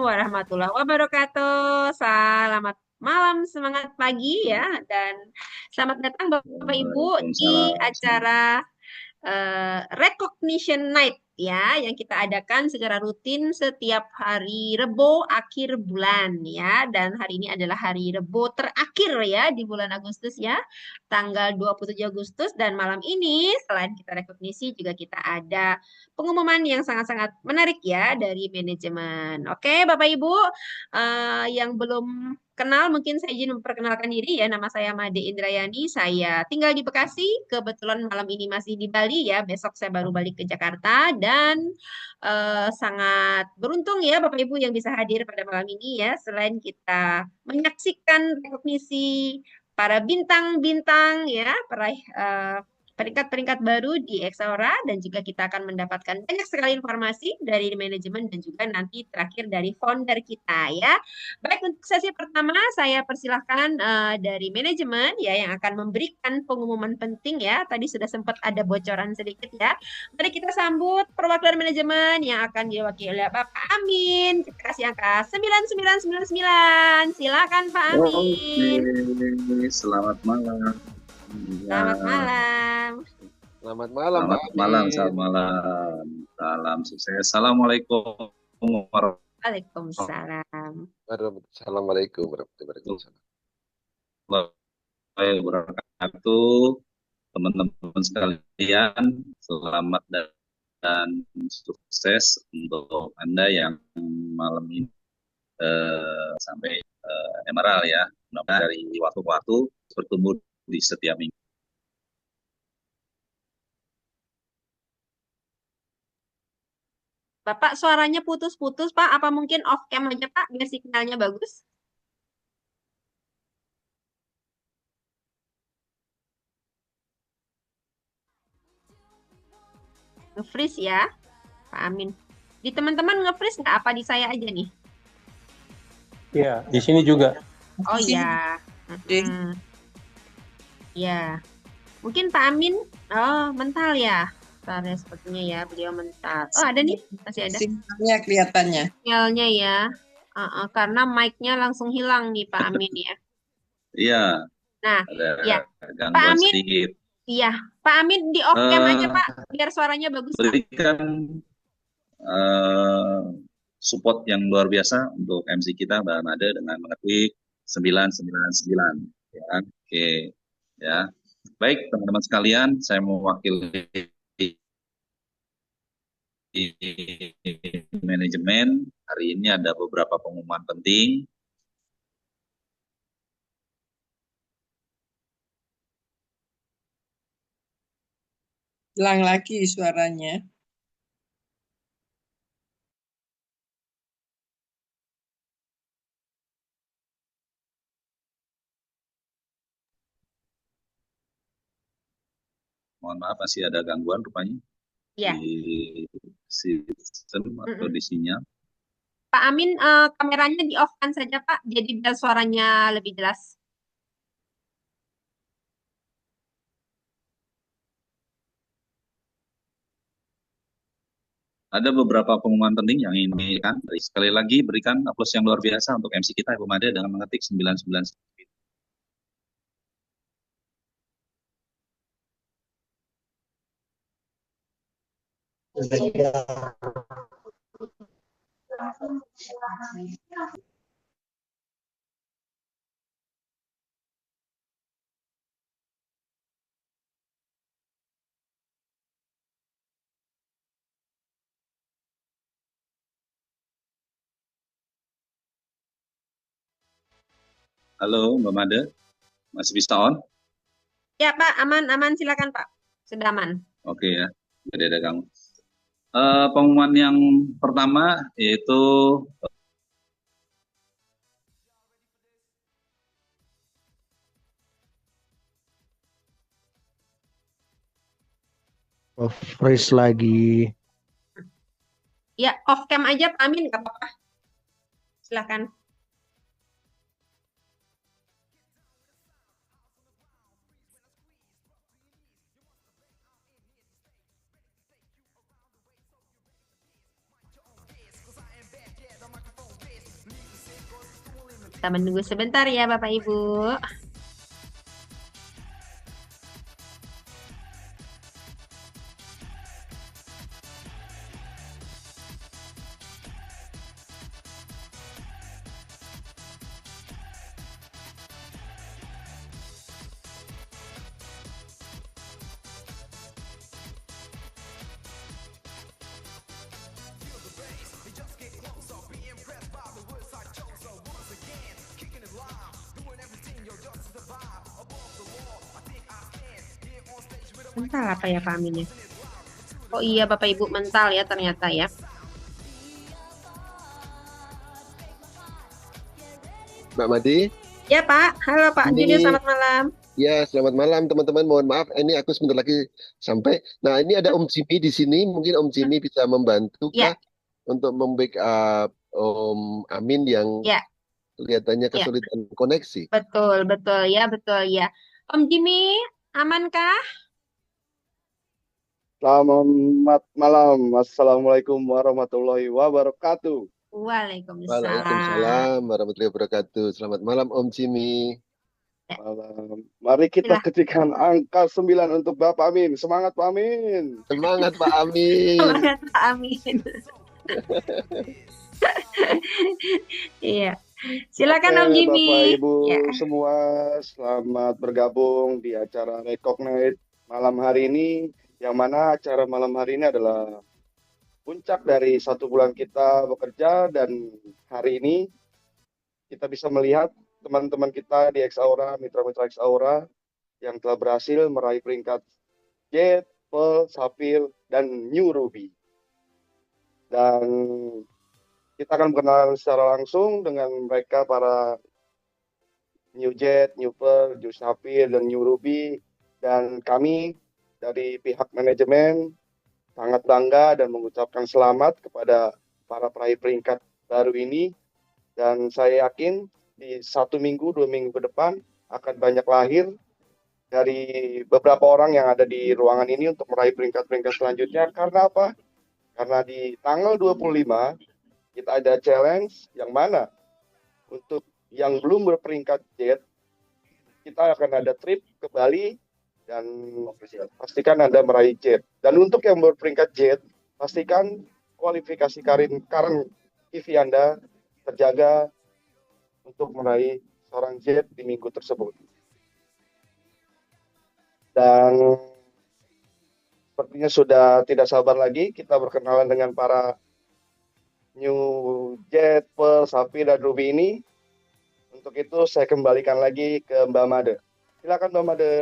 warahmatullahi wabarakatuh. Selamat malam, semangat pagi ya, dan selamat datang Bapak Ibu di Waalaikumsalam. acara Recognition Night ya, yang kita adakan secara rutin setiap hari Rebo akhir bulan ya. Dan hari ini adalah hari Rebo terakhir ya di bulan Agustus ya, tanggal 27 Agustus. Dan malam ini selain kita rekognisi juga kita ada pengumuman yang sangat-sangat menarik ya dari manajemen. Oke, Bapak Ibu, yang belum kenal, mungkin saya izin memperkenalkan diri ya. Nama saya Made Indrayani. Saya tinggal di Bekasi. Kebetulan malam ini masih di Bali ya. Besok saya baru balik ke Jakarta dan sangat beruntung ya Bapak Ibu yang bisa hadir pada malam ini ya. Selain kita menyaksikan rekognisi para bintang-bintang ya, peraih peringkat-peringkat baru di Exaora, dan juga kita akan mendapatkan banyak sekali informasi dari manajemen dan juga nanti terakhir dari founder kita ya. Baik, untuk sesi pertama saya persilahkan dari manajemen ya yang akan memberikan pengumuman penting ya. Tadi sudah sempat ada bocoran sedikit ya. Mari kita sambut perwakilan manajemen yang akan diwakili oleh Bapak Amin. Kita kasih angka 9999. Silakan Pak Oke, Amin. selamat malam. Ya, Selamat malam. Selamat malam Pak selamat malam, Amin. selamat malam. Salam sukses. Assalamualaikum Waalaikumsalam. Assalamualaikum warahmatullahi wabarakatuh. wabarakatuh, teman-teman sekalian. Selamat dan sukses untuk Anda yang malam ini sampai Emerald ya. Mudah-mudahan dari waktu ke waktu bertemu di setiap minggu. Bapak suaranya putus-putus Pak. Apa mungkin off cam aja Pak biar signalnya bagus? Nge-freeze ya, Pak Amin. Di teman-teman nge-freeze nggak? Apa di saya aja nih? Iya, di sini juga. Oh Sini. ya. Ya. Mungkin Pak Amin, oh mental ya. Bentar ya, sepertinya ya beliau mental. Oh ada nih, masih ada. Sinyalnya kelihatannya. Sinyalnya ya. Karena mic-nya langsung hilang nih Pak Amin ya. Iya, Nah, ada ya. Pak gangguan Amin, sedikit. iya. Pak Amin di off cam aja Pak, Eh, biar suaranya bagus Pak. Berikan eh, support yang luar biasa untuk MC kita Mbak Made dengan mengetik 999 ya. Oke ya. Baik teman-teman sekalian, saya mewakili manajemen. Hari ini ada beberapa pengumuman penting. Hilang lagi suaranya. Mohon maaf masih ada gangguan rupanya Iya. di sistem atau Mm-mm. di sinyal. Pak Amin, kameranya di off kan saja Pak, jadi biar suaranya lebih jelas. Ada beberapa pengumuman penting yang ini kan. Sekali lagi berikan aplaus yang luar biasa untuk MC kita Ibu Made dengan mengetik 999. Halo Mbak Made, masih bisa on? Ya Pak, aman, aman, silakan Pak. Sudah aman. Oke ya, jadi ada kamu. Pengumuman yang pertama yaitu Freeze lagi. Ya, off cam aja Pak Amin, nggak apa-apa. Silakan. Kita menunggu sebentar ya Bapak Ibu. Mental apa ya Pak Amin ya? Oh iya Bapak Ibu mental ya ternyata ya. Mbak Madi, Ya Pak, halo Pak Junior, ini selamat malam. ya selamat malam teman-teman. Mohon maaf, ini aku sebentar lagi sampai. Nah, ini ada Om Jimmy di sini. Mungkin Om Jimmy bisa membantu Ya, kah untuk membackup Om Amin yang ya, kelihatannya ya, kesulitan koneksi. betul, betul ya, betul ya. Om Jimmy, amankah? Selamat malam. Assalamualaikum warahmatullahi wabarakatuh. Waalaikumsalam. Waalaikumsalam warahmatullahi wabarakatuh. Selamat malam Om Jimmy. Ya, Malam. Mari kita Bismillah. ketikkan angka 9 untuk Bapak Amin. Semangat Pak Amin. Semangat Pak Amin. Semangat Pak Amin. Iya, silakan Om Oke, Jimmy. Bapak Ibu Ya, semua, selamat bergabung di acara Recognize malam hari ini. Yang mana acara malam hari ini adalah puncak dari 1 bulan kita bekerja, dan hari ini kita bisa melihat teman-teman kita di Exaura, mitra-mitra Exaura yang telah berhasil meraih peringkat Jet, Pearl, Sapphire, dan New Ruby. Dan kita akan berkenalan secara langsung dengan mereka, para New Jet, New Pearl, New Sapphire, dan New Ruby. Dan kami dari pihak manajemen sangat bangga dan mengucapkan selamat kepada para peraih peringkat baru ini. Dan saya yakin di 1 minggu, 2 minggu ke depan akan banyak lahir dari beberapa orang yang ada di ruangan ini untuk meraih peringkat-peringkat selanjutnya. Karena apa? Karena di tanggal 25 kita ada challenge yang mana untuk yang belum berperingkat Jet, kita akan ada trip ke Bali dan pastikan Anda meraih Jet. Dan untuk yang berperingkat Jet, pastikan kualifikasi current TV Anda terjaga untuk meraih seorang Jet di minggu tersebut. Dan sepertinya sudah tidak sabar lagi kita berkenalan dengan para New Jet, Pearl, Sapphire, dan Ruby ini. Untuk itu saya kembalikan lagi ke Mbak Made. Silakan Mbak Made.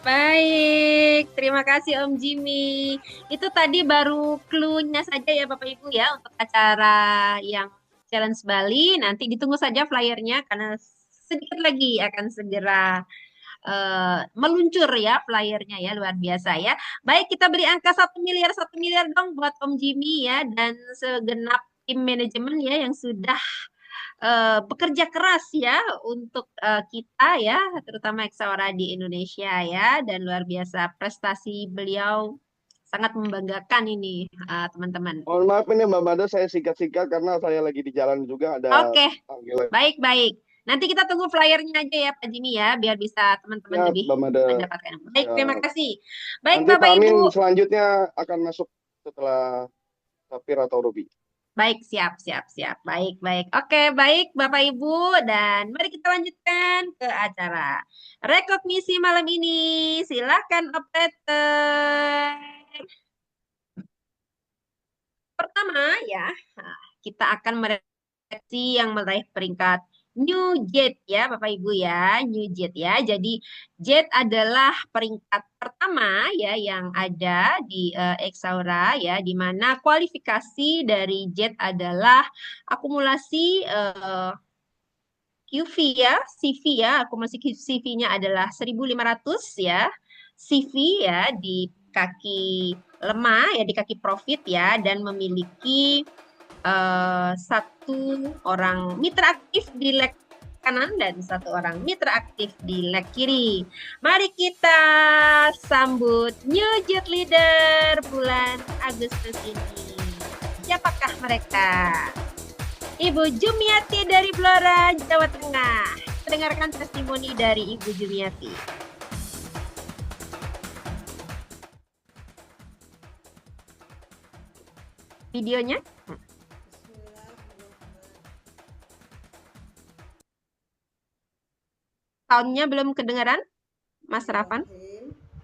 baik. Terima kasih Om Jimmy. Itu tadi baru clue-nya saja ya Bapak Ibu ya untuk acara yang Challenge Bali. Nanti ditunggu saja flyernya karena sedikit lagi akan segera meluncur ya flyernya ya, luar biasa ya. Baik, kita beri angka 1 miliar dong buat Om Jimmy ya dan segenap tim manajemen ya yang sudah bekerja keras ya untuk kita ya, terutama Exaura di Indonesia ya, dan luar biasa prestasi beliau sangat membanggakan ini teman-teman. Mohon maaf ini Mbak Made, saya singkat-singkat karena saya lagi di jalan juga ada Oke, panggilan. baik. Nanti kita tunggu flyernya aja ya Pak Jimmy ya, biar bisa teman-teman Ya, lebih Mbak Made. mendapatkan. Baik, Ya. terima kasih. Baik Nanti Bapak Pak Amin Ibu. selanjutnya akan masuk setelah Sapphire atau Ruby. Baik, siap. Baik. Oke, baik Bapak Ibu. Dan mari kita lanjutkan ke acara rekognisi malam ini. Silakan operator. Pertama ya, kita akan mereaksi yang meraih peringkat New Jet ya Bapak Ibu ya, New Jet ya. Jadi Jet adalah peringkat pertama ya yang ada di Exaura ya, di mana kualifikasi dari Jet adalah akumulasi QV ya, CV ya, akumulasi CV-nya adalah 1.500 ya, CV ya di kaki lemah ya, di kaki profit ya, dan memiliki 1 orang mitra aktif di leg kanan dan 1 orang mitra aktif di leg kiri. Mari kita sambut New Jet Leader bulan Agustus ini. Siapakah mereka? Ibu Jumiati dari Blora, Jawa Tengah. Kita dengarkan testimoni dari Ibu Jumiati. Videonya. Soundnya belum kedengaran, Mas Rafan.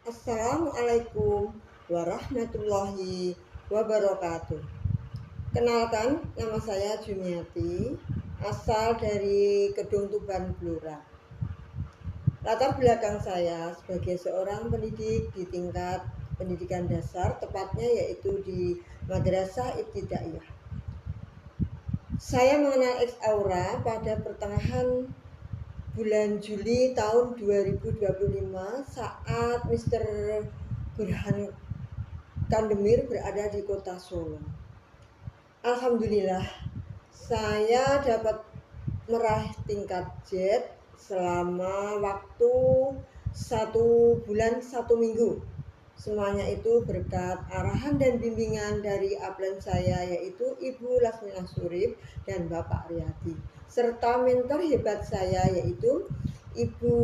Assalamualaikum warahmatullahi wabarakatuh. Kenalkan, nama saya Jumiati, asal dari Kedung Tuban, Blora. Latar belakang saya sebagai seorang pendidik di tingkat pendidikan dasar, tepatnya yaitu di Madrasah Ibtidaiyah. Saya mengenal X Aura pada pertengahan bulan Juli tahun 2025 saat Mr. Burhan Kandemir berada di kota Solo. Alhamdulillah, saya dapat meraih tingkat Z selama waktu 1 bulan 1 minggu. Semuanya itu berkat arahan dan bimbingan dari upline saya, yaitu Ibu Lasmina Surip dan Bapak Riyadi, serta mentor hebat saya yaitu Ibu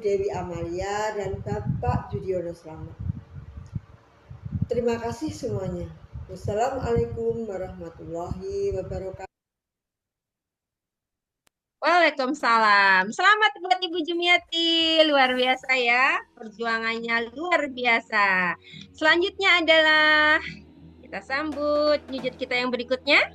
Dewi Amalia dan Bapak Judiono Slamet. Terima kasih semuanya. Wassalamualaikum warahmatullahi wabarakatuh. Waalaikumsalam. Selamat buat Ibu Jumiati. Luar biasa ya. Perjuangannya luar biasa. Selanjutnya adalah kita sambut nyujud kita yang berikutnya.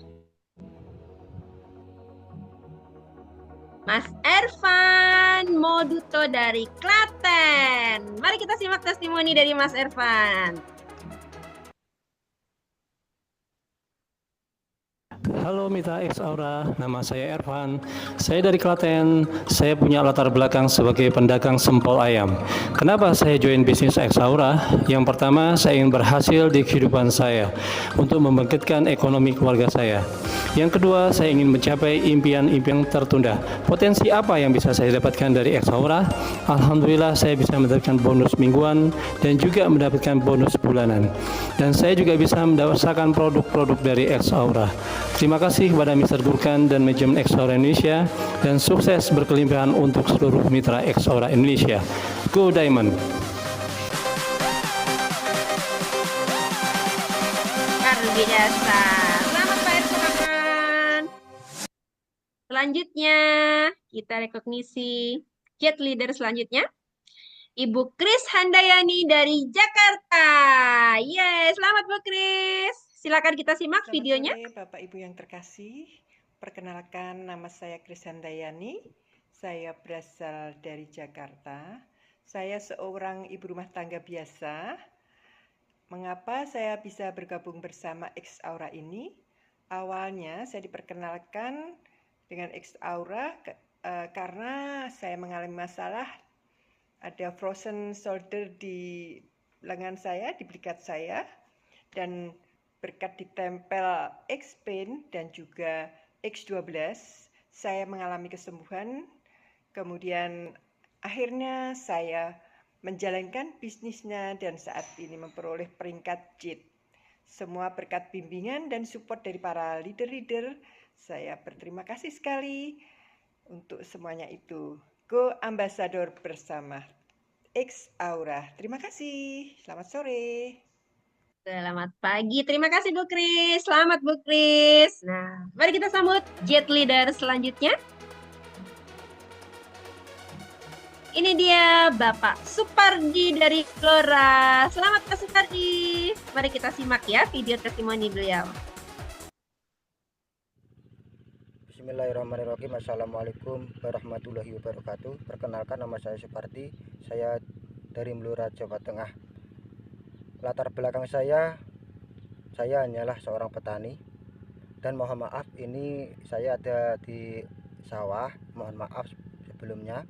Mas Ervan Moduto dari Klaten. Mari kita simak testimoni dari Mas Ervan. Halo Mitra X Aura, nama saya Ervan. Saya dari Klaten. Saya punya latar belakang sebagai pedagang sempol ayam. Kenapa saya join bisnis X Aura? Yang pertama, saya ingin berhasil di kehidupan saya untuk membangkitkan ekonomi keluarga saya. Yang kedua, saya ingin mencapai impian-impian tertunda. Potensi apa yang bisa saya dapatkan dari X Aura? Alhamdulillah, saya bisa mendapatkan bonus mingguan dan juga mendapatkan bonus bulanan. Dan saya juga bisa mendapatkan produk-produk dari X Aura. Terima kasih kepada Mr. Burkan dan manajemen X Aura Indonesia, dan sukses berkelimpahan untuk seluruh mitra X Aura Indonesia. Go Diamond! Luar biasa. Selamat Pak Ervan. Selanjutnya kita rekognisi Jet Leader selanjutnya. Ibu Kris Handayani dari Jakarta. Yeay, selamat Bu Kris. Silakan kita simak videonya. Selamat sore Bapak Ibu yang terkasih. Perkenalkan, nama saya Kris Handayani. Saya berasal dari Jakarta. Saya seorang ibu rumah tangga biasa. Mengapa saya bisa bergabung bersama X Aura ini? Awalnya saya diperkenalkan dengan X Aura karena saya mengalami masalah ada frozen shoulder di lengan saya, di belikat saya, dan berkat ditempel X-Pain dan juga X12, saya mengalami kesembuhan. Kemudian akhirnya saya menjalankan bisnisnya dan saat ini memperoleh peringkat JIT. Semua berkat bimbingan dan support dari para leader-leader. Saya berterima kasih sekali untuk semuanya itu. Go Ambassador bersama X Aura. Terima kasih. Selamat sore. Selamat pagi, terima kasih Bu Kris. Selamat Bu Kris. Nah, mari kita sambut Jet Leader selanjutnya. Ini dia Bapak Supardi dari Blora. Selamat Pak Supardi. Mari kita simak ya video testimoni beliau. Bismillahirrahmanirrahim. Assalamualaikum warahmatullahi wabarakatuh. Perkenalkan, nama saya Supardi. Saya dari Blora, Jawa Tengah. Latar belakang saya hanyalah seorang petani, dan mohon maaf ini saya ada di sawah, mohon maaf sebelumnya.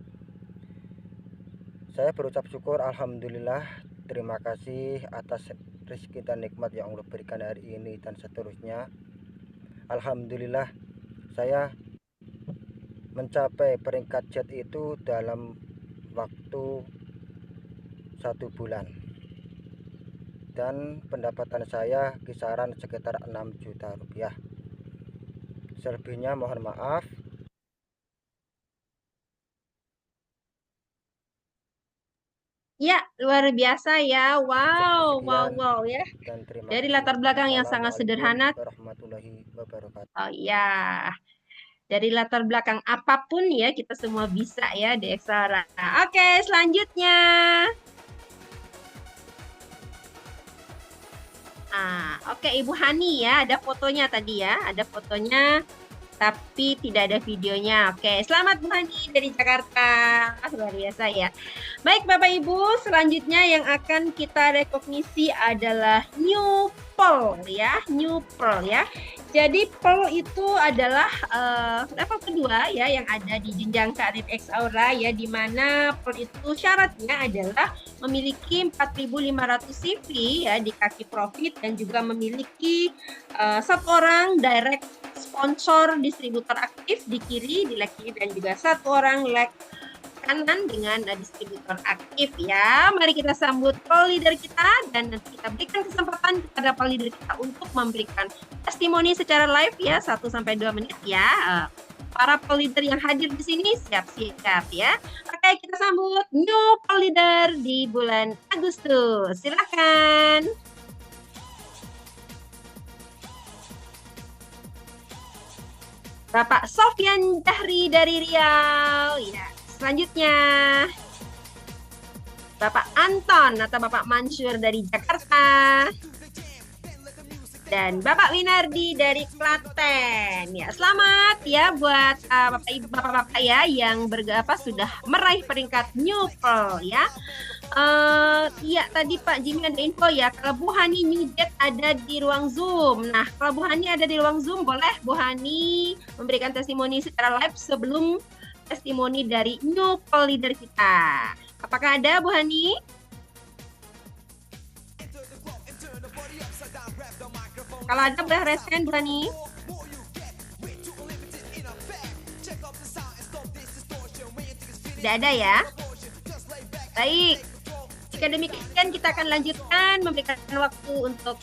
Saya berucap syukur, alhamdulillah, terima kasih atas rezeki dan nikmat yang Allah berikan hari ini dan seterusnya. Alhamdulillah saya mencapai peringkat JET itu dalam waktu 1 bulan. Dan pendapatan saya kisaran sekitar 6 juta rupiah. Selebihnya mohon maaf. Ya, luar biasa ya. Wow, wow, Sekian wow ya. dan terima Dari kasih. latar belakang yang sangat sederhana. Assalamualaikum warahmatullahi wabarakatuh. Oh iya. Dari latar belakang apapun ya, kita semua bisa ya di Exaura. Oke, selanjutnya. Oke, Ibu Hani ya, ada fotonya tadi ya, ada fotonya, tapi tidak ada videonya. Oke, selamat Bu Hani dari Jakarta, luar biasa ya. Baik Bapak Ibu, selanjutnya yang akan kita rekognisi adalah New Pearl ya, New Pearl ya. Jadi Pearl itu adalah level kedua ya yang ada di jenjang karir Exaura ya, di mana Pearl itu syaratnya adalah memiliki 4.500 CV ya di kaki profit dan juga memiliki satu orang direct sponsor distributor aktif di kiri, di leg kiri, dan juga satu orang leg kanan dengan distributor aktif ya. Mari kita sambut Pearl leader kita dan nanti kita berikan kesempatan kepada Pearl leader kita untuk memberikan testimoni secara live ya, 1-2 menit ya. Para Pearl leader yang hadir di sini siap-siap ya. Oke, kita sambut new Pearl leader di bulan Agustus. Silakan. Bapak Sofyan Dahri dari Riau ya. Selanjutnya Bapak Anton atau Bapak Mansur dari Jakarta dan Bapak Winardi dari Klaten. Ya, selamat ya buat bapak-bapak ya yang sudah meraih peringkat New Pearl ya. Iya tadi Pak Jimmy ada info ya, kalau Bu Hani New Jet ada di ruang Zoom. Nah, kalau Bu Hani ada di ruang Zoom, boleh Bu Hani memberikan testimoni secara live sebelum testimoni dari new Pearl leader kita. Apakah ada Bu Hani? Kalau ada boleh resen Bu Hani. Tidak ada ya? Baik. Jika demikian kita akan lanjutkan memberikan waktu untuk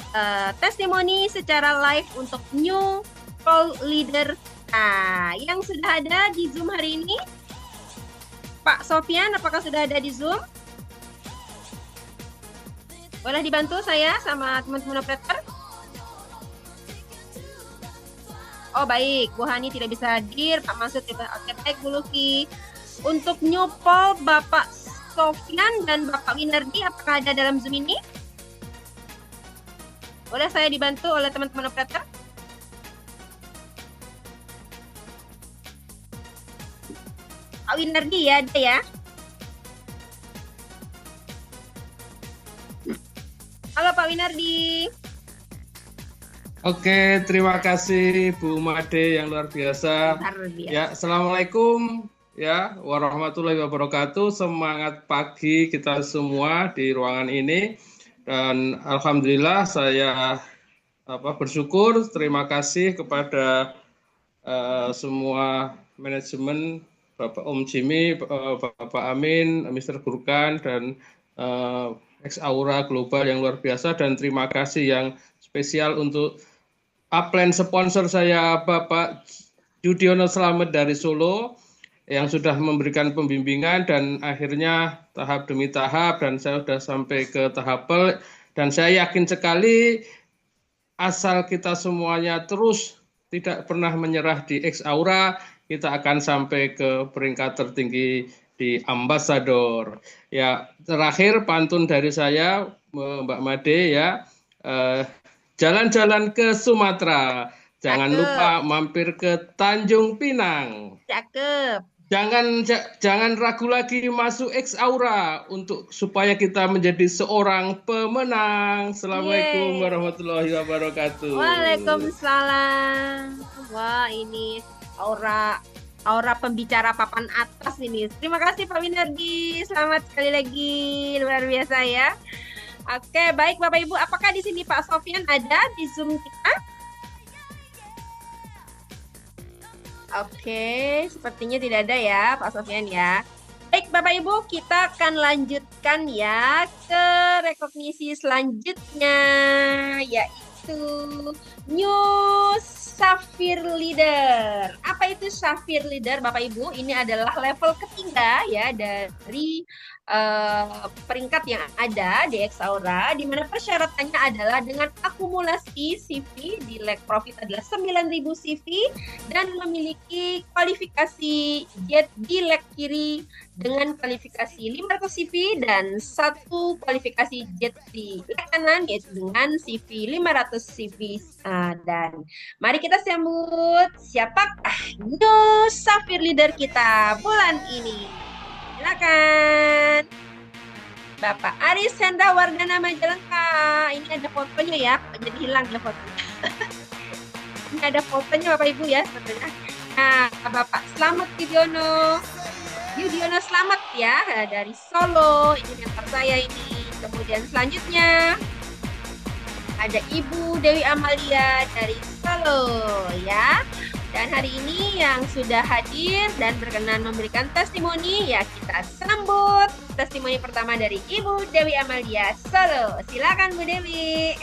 testimoni secara live untuk new Pearl leader. Nah, yang sudah ada di Zoom hari ini, Pak Sofyan, apakah sudah ada di Zoom? Boleh dibantu saya sama teman-teman operator? Oh baik, Bu Hani tidak bisa hadir, Pak Masud tidak. Oke baik Bu Luki. Untuk New Pearl, Bapak Sofyan dan Bapak Winardi, apakah ada dalam Zoom ini? Boleh saya dibantu oleh teman-teman operator? Pak Winardi ya, ada ya? Halo Pak Winardi. Oke, terima kasih Bu Made yang luar biasa. Ya, Assalamualaikum ya warahmatullahi wabarakatuh. Semangat pagi kita semua di ruangan ini. Dan alhamdulillah saya bersyukur, terima kasih kepada semua manajemen, Bapak Om Jimmy, Bapak Amin, Mr. Gurkan, dan Exaura Global yang luar biasa. Dan terima kasih yang spesial untuk upline sponsor saya, Bapak Judiono Slamet dari Solo, yang sudah memberikan pembimbingan dan akhirnya tahap demi tahap, dan saya sudah sampai ke tahap Pearl. Dan saya yakin sekali asal kita semuanya terus tidak pernah menyerah di Exaura, kita akan sampai ke peringkat tertinggi di Ambassador. Ya, terakhir pantun dari saya, Mbak Made ya, jalan-jalan ke Sumatera, jangan lupa mampir ke Tanjung Pinang. Cakep. Jangan ragu lagi masuk Exaura untuk supaya kita menjadi seorang pemenang. Assalamualaikum warahmatullahi wabarakatuh. Waalaikumsalam. Wah, ini aura pembicara papan atas ini. Terima kasih Pak Winardi. Selamat sekali lagi, luar biasa ya. Oke, baik Bapak Ibu, apakah di sini Pak Sofyan ada di Zoom kita? Oke, sepertinya tidak ada ya Pak Sofyan ya. Baik Bapak Ibu, kita akan lanjutkan ya ke rekognisi selanjutnya, yaitu wabarakatuh. New Safir Leader. Apa itu Safir Leader, Bapak Ibu? Ini adalah level ketiga ya dari peringkat yang ada di Exaura, di mana persyaratannya adalah dengan akumulasi CV di leg profit adalah 9.000 CV dan memiliki kualifikasi jet di leg kiri dengan kualifikasi 500 CV dan satu kualifikasi jet di leg kanan yaitu dengan CV 500 CV. Dan mari kita sambut siapakah new Safir Leader kita bulan ini. Silakan. Bapak Aris Hendra Wardana Majalengka. Ini ada fotonya ya, jadi hilang ya fotonya. Ini ada fotonya Bapak Ibu ya sebenarnya. Nah, Bapak Slamet Yudiono Slamet ya dari Solo. Ini mentor saya ini. Kemudian selanjutnya ada Ibu Dewi Amalia dari Solo ya. Dan hari ini yang sudah hadir dan berkenan memberikan testimoni, ya kita sambut testimoni pertama dari Ibu Dewi Amalia Solo. Silakan Bu Dewi.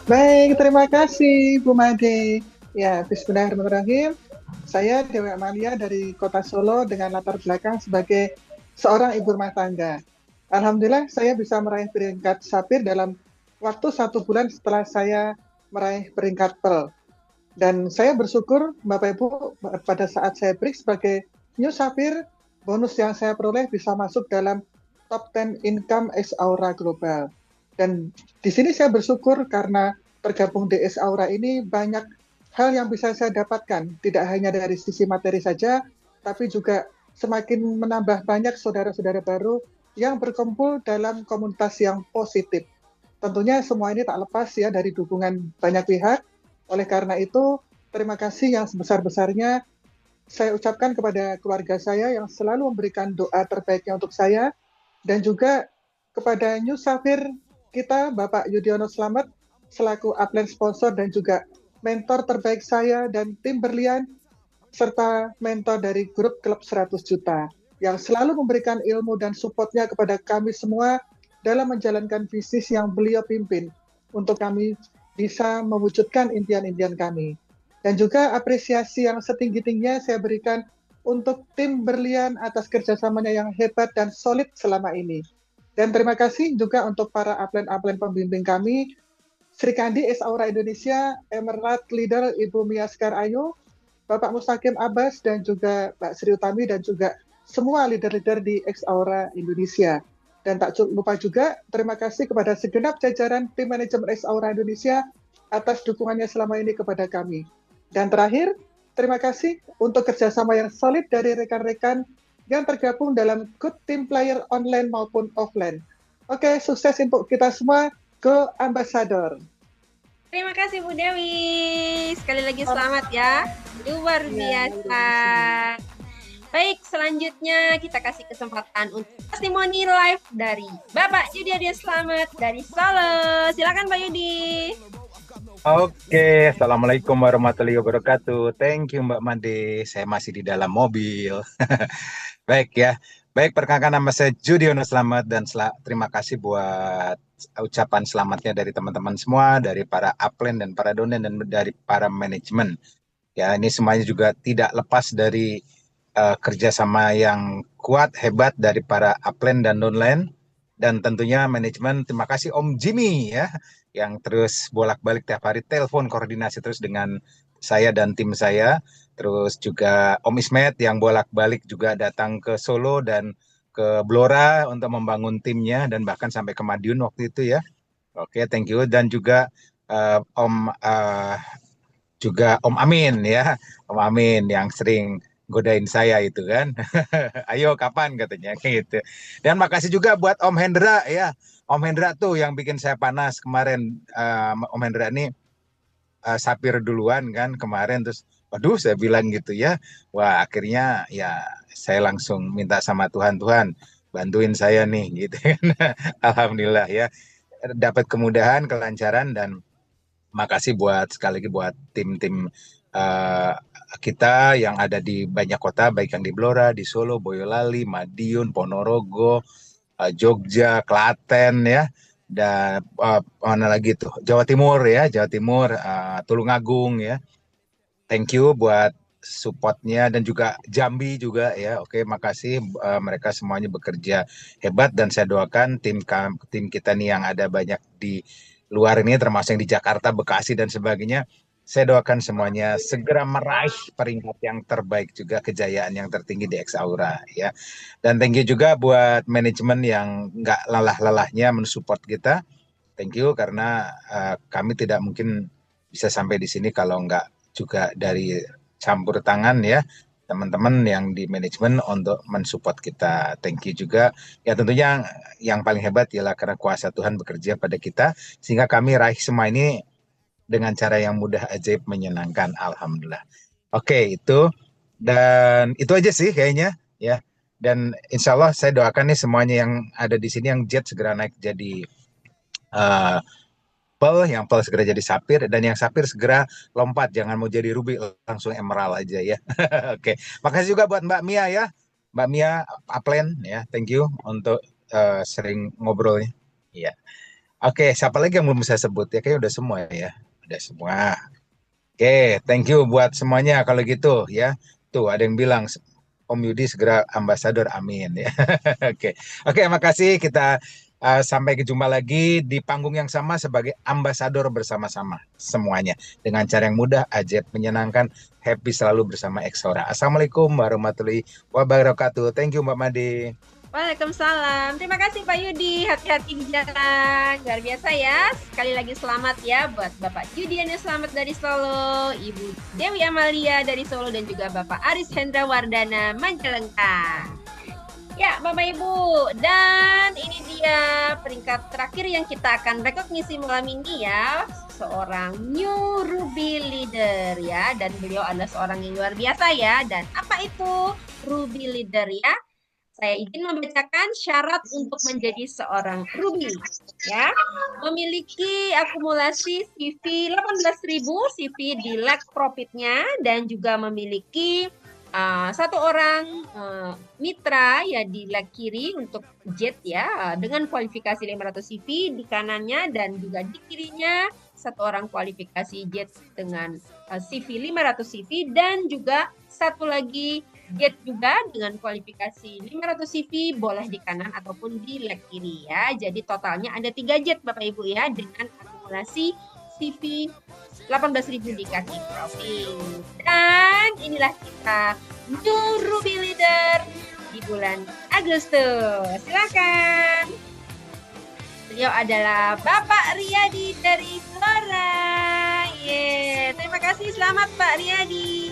Baik, terima kasih Bu Made. Ya, bismillahirrahmanirrahim. Saya Dewi Amalia dari Kota Solo dengan latar belakang sebagai seorang ibu rumah tangga. Alhamdulillah saya bisa meraih peringkat Safir dalam waktu 1 bulan setelah saya meraih peringkat Pearl. Dan saya bersyukur Bapak Ibu pada saat saya break sebagai New Safir, bonus yang saya peroleh bisa masuk dalam top 10 income Exaura Global. Dan di sini saya bersyukur karena tergabung di Exaura ini banyak hal yang bisa saya dapatkan, tidak hanya dari sisi materi saja, tapi juga semakin menambah banyak saudara-saudara baru yang berkumpul dalam komunitas yang positif. Tentunya semua ini tak lepas ya dari dukungan banyak pihak. Oleh karena itu, terima kasih yang sebesar-besarnya saya ucapkan kepada keluarga saya yang selalu memberikan doa terbaiknya untuk saya, dan juga kepada New Safir kita, Bapak Yudiono Slamet, selaku upline sponsor dan juga mentor terbaik saya dan tim berlian, serta mentor dari grup Klub 100 Juta, yang selalu memberikan ilmu dan supportnya kepada kami semua dalam menjalankan bisnis yang beliau pimpin, untuk kami bisa mewujudkan impian-impian kami. Dan juga apresiasi yang setinggi-tingginya saya berikan untuk tim berlian atas kerjasamanya yang hebat dan solid selama ini. Dan terima kasih juga untuk para upline-upline pembimbing kami, Sri Kandi Exaura Indonesia, Emerald Leader Ibu Miaskar Ayu, Bapak Mustaqim Abbas, dan juga Pak Sri Utami, dan juga semua leader-leader di Exaura Indonesia. Dan tak lupa juga terima kasih kepada segenap jajaran tim manajemen Exaura Indonesia atas dukungannya selama ini kepada kami. Dan terakhir, terima kasih untuk kerjasama yang solid dari rekan-rekan yang tergabung dalam Good Team Player online maupun offline. Oke, sukses untuk kita semua. Go Ambassador. Terima kasih Bu Dewi. Sekali lagi selamat ya. Luar biasa. Baik, selanjutnya kita kasih kesempatan untuk testimoni live dari Bapak Yudi Adi Slamet dari Solo. Silakan Pak Yudi. Oke, Assalamualaikum warahmatullahi wabarakatuh. Thank you Mbak Made, saya masih di dalam mobil. Baik ya, baik perkenalkan nama saya Yudiono Slamet dan terima kasih buat ucapan selamatnya dari teman-teman semua, dari para upline dan para donen dan dari para manajemen. Ya, ini semuanya juga tidak lepas dari kerjasama yang kuat, hebat dari para upline dan downline, dan tentunya manajemen. Terima kasih Om Jimmy ya, yang terus bolak-balik tiap hari telepon koordinasi terus dengan saya dan tim saya. Terus juga Om Ismet yang bolak-balik juga datang ke Solo dan ke Blora untuk membangun timnya dan bahkan sampai ke Madiun waktu itu ya. Oke, thank you. Dan juga Om Amin ya, Om Amin yang sering godain saya itu kan. Ayo kapan katanya gitu. Dan makasih juga buat Om Hendra ya. Om Hendra tuh yang bikin saya panas kemarin. Om Hendra ini Safir duluan kan kemarin, terus waduh saya bilang gitu ya. Wah, akhirnya ya saya langsung minta sama Tuhan bantuin saya nih gitu kan. Alhamdulillah ya. Dapat kemudahan, kelancaran, dan makasih sekali lagi buat tim-tim kita yang ada di banyak kota, baik yang di Blora, di Solo, Boyolali, Madiun, Ponorogo, Jogja, Klaten ya, dan mana lagi tuh, Jawa Timur ya, Jawa Timur, Tulungagung ya. Thank you buat supportnya, dan juga Jambi juga ya. Oke, makasih, mereka semuanya bekerja hebat, dan saya doakan tim kita nih yang ada banyak di luar ini, termasuk yang di Jakarta, Bekasi dan sebagainya. Saya doakan semuanya segera meraih peringkat yang terbaik juga, kejayaan yang tertinggi di Exaura ya. Dan thank you juga buat manajemen yang nggak lelah-lelahnya mensupport kita. Thank you, karena kami tidak mungkin bisa sampai di sini kalau nggak juga dari campur tangan ya teman-teman yang di manajemen untuk mensupport kita. Thank you juga. Ya tentunya yang paling hebat ialah karena kuasa Tuhan bekerja pada kita, sehingga kami raih semua ini dengan cara yang mudah, ajaib, menyenangkan. Alhamdulillah. Oke, itu. Dan itu aja sih kayaknya ya. Dan insya Allah saya doakan nih semuanya yang ada di sini, yang jet segera naik jadi Pearl, yang Pearl segera jadi Sapphire, dan yang Sapphire segera lompat, jangan mau jadi Ruby, langsung Emerald aja ya. Oke, makasih juga buat Mbak Mia ya, Mbak Mia Upland ya, thank you untuk sering ngobrolnya. Iya. Oke, siapa lagi yang belum saya sebut ya? Kayaknya udah semua ya, udah semua. Oke, thank you buat semuanya kalau gitu ya. Tuh ada yang bilang Om Yudi segera ambasador, amin ya. Oke, makasih. Kita sampai jumpa lagi di panggung yang sama sebagai ambasador bersama-sama semuanya dengan cara yang mudah, ajaib, menyenangkan, happy selalu bersama Exaura. Assalamualaikum warahmatullahi wabarakatuh. Thank you Mbak Made. Waalaikumsalam. Terima kasih Pak Yudi. Hati-hati di jalan. Luar biasa ya. Sekali lagi selamat ya buat Bapak Yudhiyono Slamet dari Solo, Ibu Dewi Amalia dari Solo, dan juga Bapak Aris Hendra Wardana Majalengka. Ya, Bapak Ibu, dan ini dia peringkat terakhir yang kita akan rekognisi malam ini ya, seorang new Ruby leader ya, dan beliau adalah seorang yang luar biasa ya. Dan apa itu Ruby leader ya? Saya izin membacakan syarat untuk menjadi seorang Ruby ya. Memiliki akumulasi CV 18.000 CV di leg profitnya, dan juga memiliki satu orang mitra ya di leg kiri untuk jet ya, dengan kualifikasi 500 CV di kanannya, dan juga di kirinya satu orang kualifikasi jet dengan CV 500 CV, dan juga satu lagi jet juga dengan kualifikasi 500 CV, boleh di kanan ataupun di leg kiri ya. Jadi totalnya ada 3 jet Bapak Ibu ya, dengan akumulasi CV 18.000 di kaki profil. Dan inilah kita new Ruby leader di bulan Agustus. Silakan. Beliau adalah Bapak Riyadi dari Blora. Terima kasih, selamat Pak Riyadi.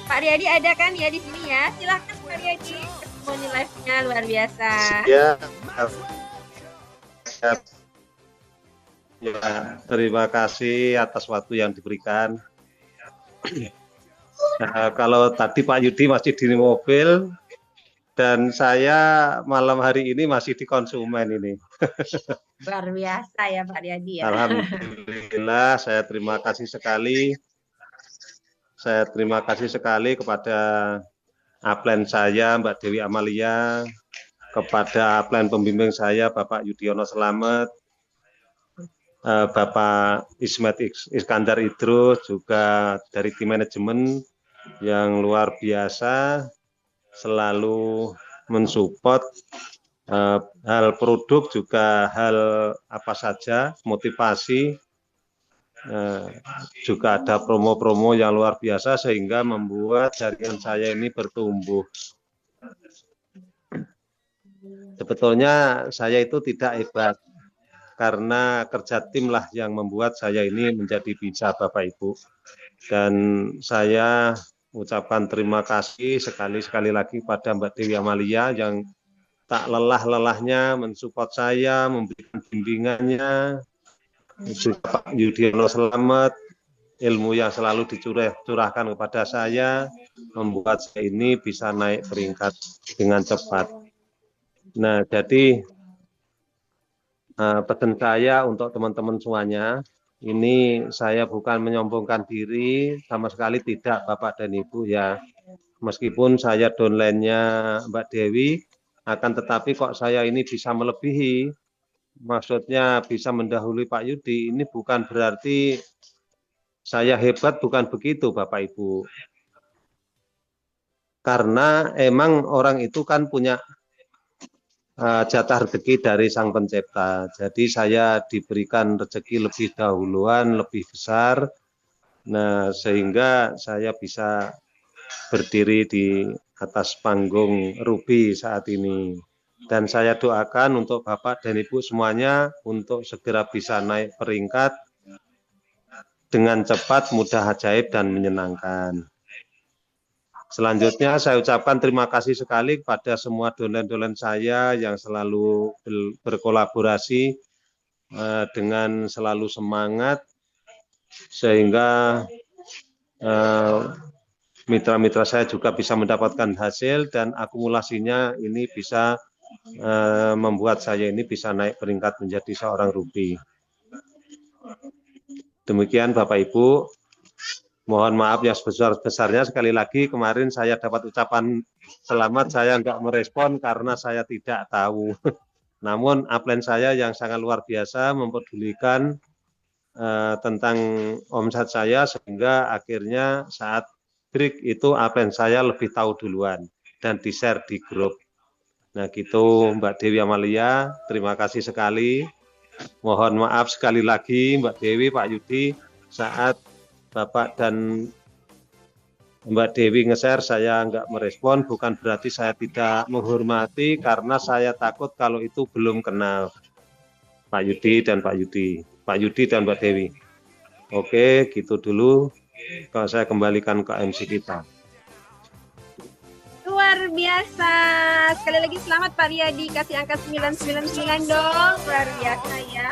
Pak Riyadi ada kan ya di sini ya? Silakan Pak Riyadi. Testimoni live-nya luar biasa. Ya. Ya, terima kasih atas waktu yang diberikan. Nah, kalau tadi Pak Yudi masih di mobil, dan saya malam hari ini masih di konsumen ini. Luar biasa ya Pak Riyadi ya. Alhamdulillah, saya terima kasih sekali. Saya terima kasih sekali kepada upline saya Mbak Dewi Amalia, kepada upline pembimbing saya Bapak Yudhiyono Slamet, Bapak Ismet Iskandar Idrus, juga dari tim manajemen yang luar biasa, selalu mensupport hal produk, juga hal apa saja, motivasi, juga ada promo-promo yang luar biasa, sehingga membuat jaringan saya ini bertumbuh. Sebetulnya saya itu tidak hebat, karena kerja tim lah yang membuat saya ini menjadi bisa Bapak Ibu. Dan saya ucapkan terima kasih sekali lagi pada Mbak Dewi Amalia yang tak lelah-lelahnya mensupport saya, memberikan bimbingannya, juga Pak Yudhiyono Slamet, ilmu yang selalu dicurahkan kepada saya, membuat saya ini bisa naik peringkat dengan cepat. Nah, jadi pesan saya untuk teman-teman semuanya, ini saya bukan menyombongkan diri, sama sekali tidak Bapak dan Ibu ya. Meskipun saya downline-nya Mbak Dewi, akan tetapi kok saya ini bisa melebihi maksudnya bisa mendahului Pak Yudi, ini bukan berarti saya hebat, bukan begitu Bapak Ibu. Karena emang orang itu kan punya jatah rezeki dari Sang Pencipta. Jadi saya diberikan rezeki lebih dahuluan, lebih besar. Nah, sehingga saya bisa berdiri di atas panggung Ruby saat ini. Dan saya doakan untuk Bapak dan Ibu semuanya untuk segera bisa naik peringkat dengan cepat, mudah, ajaib, dan menyenangkan. Selanjutnya saya ucapkan terima kasih sekali kepada semua dolen-dolen saya yang selalu berkolaborasi dengan selalu semangat, sehingga mitra-mitra saya juga bisa mendapatkan hasil dan akumulasinya ini bisa membuat saya ini bisa naik peringkat menjadi seorang Ruby. Demikian Bapak Ibu, mohon maaf yang sebesar-besarnya. Sekali lagi kemarin saya dapat ucapan selamat, saya enggak merespon karena saya tidak tahu. Namun upline saya yang sangat luar biasa mempedulikan tentang omset saya, sehingga akhirnya saat break itu upline saya lebih tahu duluan dan di-share di grup. Nah gitu Mbak Dewi Amalia, terima kasih sekali. Mohon maaf sekali lagi Mbak Dewi, Pak Yudi, saat Bapak dan Mbak Dewi nge-share saya nggak merespon, bukan berarti saya tidak menghormati, karena saya takut kalau itu belum kenal Pak Yudi dan Pak Yudi dan Mbak Dewi. Oke, gitu dulu. Kalau saya kembalikan ke MC kita. Luar biasa. Sekali lagi selamat Pak Riyadi, kasih angka 999 dong. Luar biasa ya.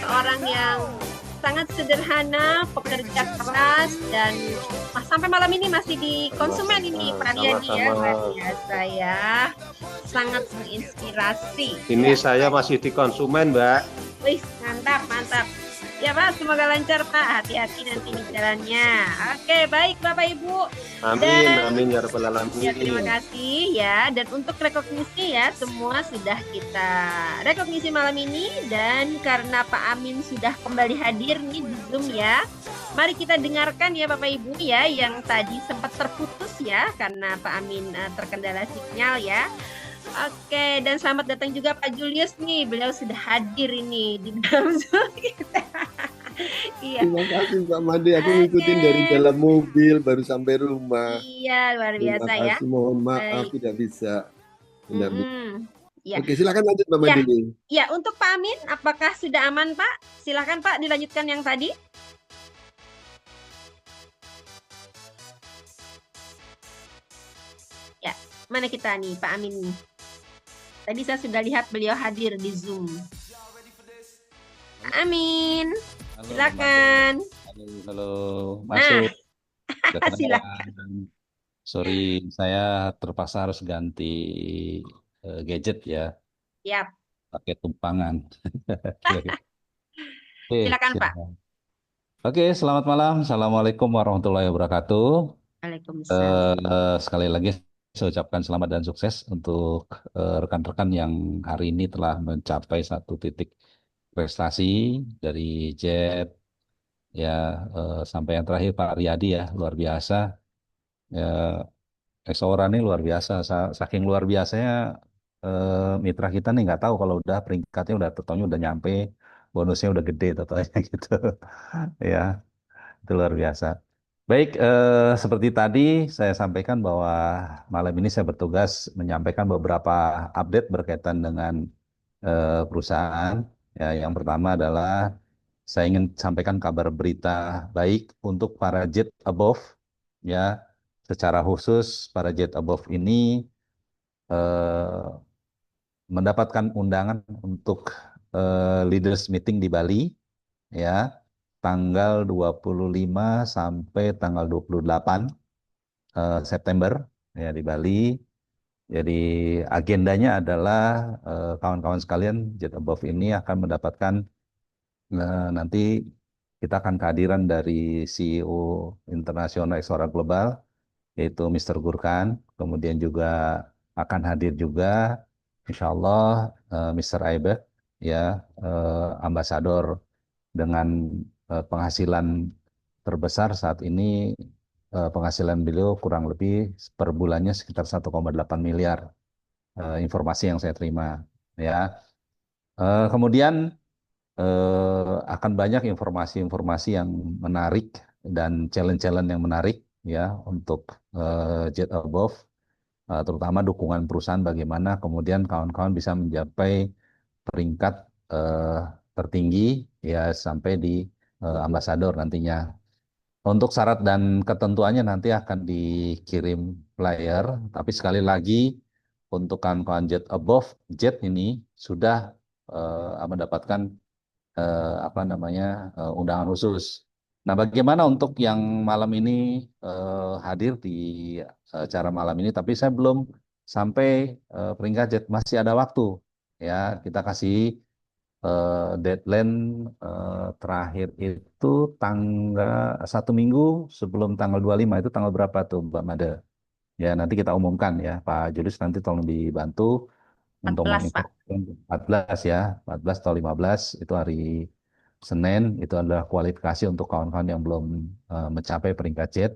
Seorang yang sangat sederhana, pekerja keras, dan sampai malam ini masih di konsumen ini Pak Riyadi ya. Luar biasa ya. Sangat menginspirasi. Ini ya. Saya masih di konsumen, Mbak. Wih, mantap, mantap. Ya Pak, semoga lancar Pak, hati-hati nanti di jalannya. Oke, baik Bapak Ibu. Amin, amin ya rabbal alamin. Ya, terima kasih ya. Dan untuk rekognisi ya, semua sudah kita rekognisi malam ini. Dan karena Pak Amin sudah kembali hadir nih di Zoom ya, mari kita dengarkan ya Bapak Ibu ya, yang tadi sempat terputus ya, karena Pak Amin terkendala sinyal ya. Oke, dan selamat datang juga Pak Julius nih, beliau sudah hadir ini di dalam Zoom kita. Iya. Terima kasih Mbak Made, aku ngikutin dari dalam mobil baru sampai rumah. Iya, luar biasa Terima ya. kasih, mohon maaf Baik. tidak bisa. Ya. Oke, silakan lanjut Mbak Made. Ya, untuk Pak Amin, apakah sudah aman Pak? Silakan Pak, dilanjutkan yang tadi. Ya, mana kita nih Pak Amin nih? Tadi saya sudah lihat beliau hadir di Zoom. Pak Amin, Halo, silakan. Halo, masuk. Silakan. Sorry, saya terpaksa harus ganti gadget ya. Yap. Pakai tumpangan. Silakan Pak. Oke, selamat malam. Assalamualaikum warahmatullahi wabarakatuh. Waalaikumsalam. Sekali lagi saya ucapkan selamat dan sukses untuk rekan-rekan yang hari ini telah mencapai satu titik prestasi dari JET ya, sampai yang terakhir Pak Riyadi ya, luar biasa ya. Exaura ini luar biasa, saking luar biasanya mitra kita nih nggak tahu kalau udah peringkatnya udah totalnya udah nyampe, bonusnya udah gede totalnya gitu ya, itu luar biasa. Baik, seperti tadi saya sampaikan bahwa malam ini saya bertugas menyampaikan beberapa update berkaitan dengan perusahaan. Ya, yang pertama adalah saya ingin sampaikan kabar berita baik untuk para jet above. Ya, secara khusus para jet above ini mendapatkan undangan untuk leaders meeting di Bali. Ya, tanggal 25 sampai tanggal 28 September ya di Bali. Jadi agendanya adalah kawan-kawan sekalian Jet Above ini akan mendapatkan nanti kita akan kehadiran dari CEO internasional Exaura Global yaitu Mr. Gurkan, kemudian juga akan hadir juga insya Allah Mr. Aibek ya ambasador dengan penghasilan terbesar saat ini, penghasilan beliau kurang lebih per bulannya sekitar 1,8 miliar, informasi yang saya terima ya. Kemudian akan banyak informasi-informasi yang menarik dan challenge-challenge yang menarik ya untuk Jet Above, terutama dukungan perusahaan bagaimana kemudian kawan-kawan bisa mencapai peringkat eh, tertinggi ya sampai di ambasador nantinya. Untuk syarat dan ketentuannya nanti akan dikirim flyer, tapi sekali lagi untuk kawan-kawan Jet Above, Jet ini sudah mendapatkan apa namanya undangan khusus. Nah, bagaimana untuk yang malam ini hadir di acara malam ini? Tapi saya belum sampai peringkat Jet, masih ada waktu. Ya, kita kasih deadline terakhir itu tanggal 1 minggu sebelum tanggal 25, itu tanggal berapa tuh Mbak Made? Ya, nanti kita umumkan ya, Pak Julius nanti tolong dibantu untuk 14, Pak. menginformasikan 14 ya, 14 atau 15 itu hari Senin, itu adalah kualifikasi untuk kawan-kawan yang belum mencapai peringkat jet.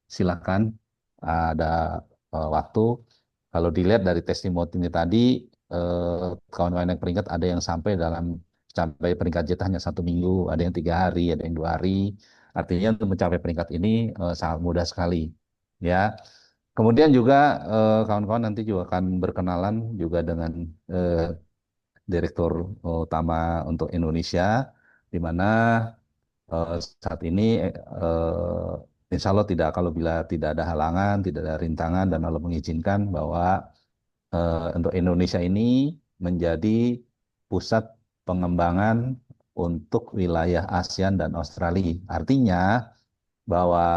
Silakan ada waktu. Kalau dilihat dari testimoni tadi, kawan-kawan yang peringkat ada yang sampai peringkat jet hanya 1 minggu, ada yang 3 hari, ada yang 2 hari. Artinya untuk mencapai peringkat ini sangat mudah sekali. Ya, kemudian juga kawan-kawan nanti juga akan berkenalan juga dengan Direktur Utama untuk Indonesia, di mana saat ini insya Allah tidak, kalau bila tidak ada halangan, tidak ada rintangan dan Allah mengizinkan bahwa untuk Indonesia ini menjadi pusat pengembangan untuk wilayah ASEAN dan Australia. Artinya bahwa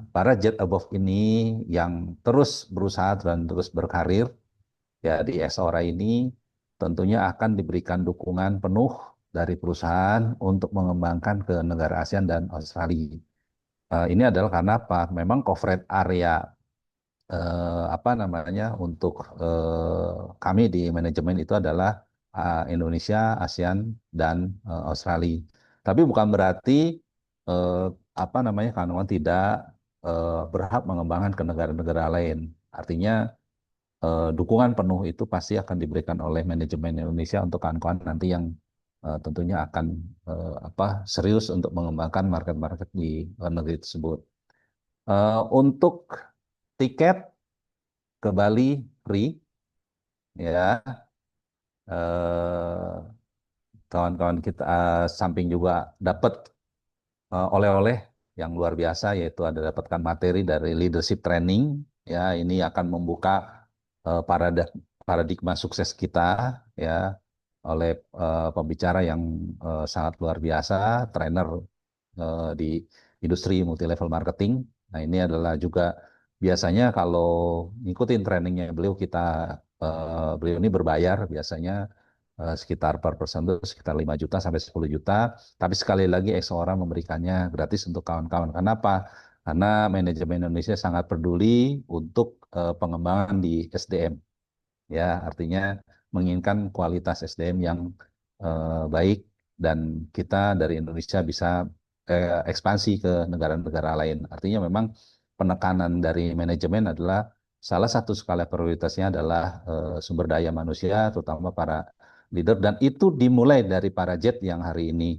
para Jet Above ini yang terus berusaha dan terus berkarir ya di Exora ini tentunya akan diberikan dukungan penuh dari perusahaan untuk mengembangkan ke negara ASEAN dan Australia. Ini adalah karena apa? Memang coverage area apa namanya untuk kami di manajemen itu adalah Indonesia, ASEAN dan Australia. Tapi bukan berarti eh, apa namanya kawan-kawan tidak berhak mengembangkan ke negara-negara lain. Artinya dukungan penuh itu pasti akan diberikan oleh manajemen Indonesia untuk kawan-kawan nanti yang tentunya akan apa serius untuk mengembangkan market-market di negeri tersebut. Untuk tiket ke Bali free ya, kawan-kawan kita samping juga dapat oleh-oleh yang luar biasa, yaitu ada dapatkan materi dari leadership training ya, ini akan membuka paradigma sukses kita ya oleh pembicara yang sangat luar biasa, trainer di industri multi level marketing. Nah, ini adalah juga biasanya kalau ngikutin trainingnya beliau, beliau ini berbayar biasanya sekitar per person itu sekitar 5 juta sampai 10 juta. Tapi sekali lagi Exora memberikannya gratis untuk kawan-kawan. Kenapa? Karena manajemen Indonesia sangat peduli untuk pengembangan di SDM. Ya, artinya menginginkan kualitas SDM yang baik dan kita dari Indonesia bisa ekspansi ke negara-negara lain. Artinya memang penekanan dari manajemen adalah salah satu skala prioritasnya adalah sumber daya manusia, terutama para leader, dan itu dimulai dari para jet yang hari ini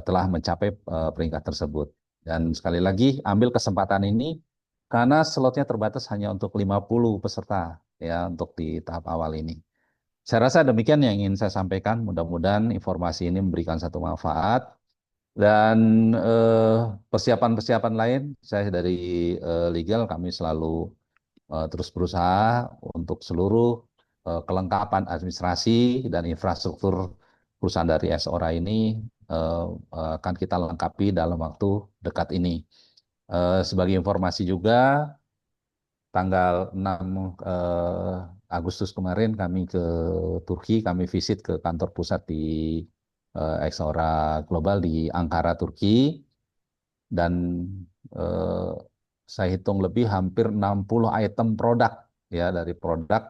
telah mencapai peringkat tersebut. Dan sekali lagi ambil kesempatan ini karena slotnya terbatas hanya untuk 50 peserta ya untuk di tahap awal ini. Saya rasa demikian yang ingin saya sampaikan. Mudah-mudahan informasi ini memberikan satu manfaat. Dan persiapan-persiapan lain, saya dari legal kami selalu terus berusaha untuk seluruh kelengkapan administrasi dan infrastruktur perusahaan dari Exora ini akan kita lengkapi dalam waktu dekat ini. Sebagai informasi juga, tanggal 6 Agustus kemarin kami ke Turki, kami visit ke kantor pusat di Exora Global di Ankara, Turki, dan saya hitung lebih hampir 60 item produk ya, dari produk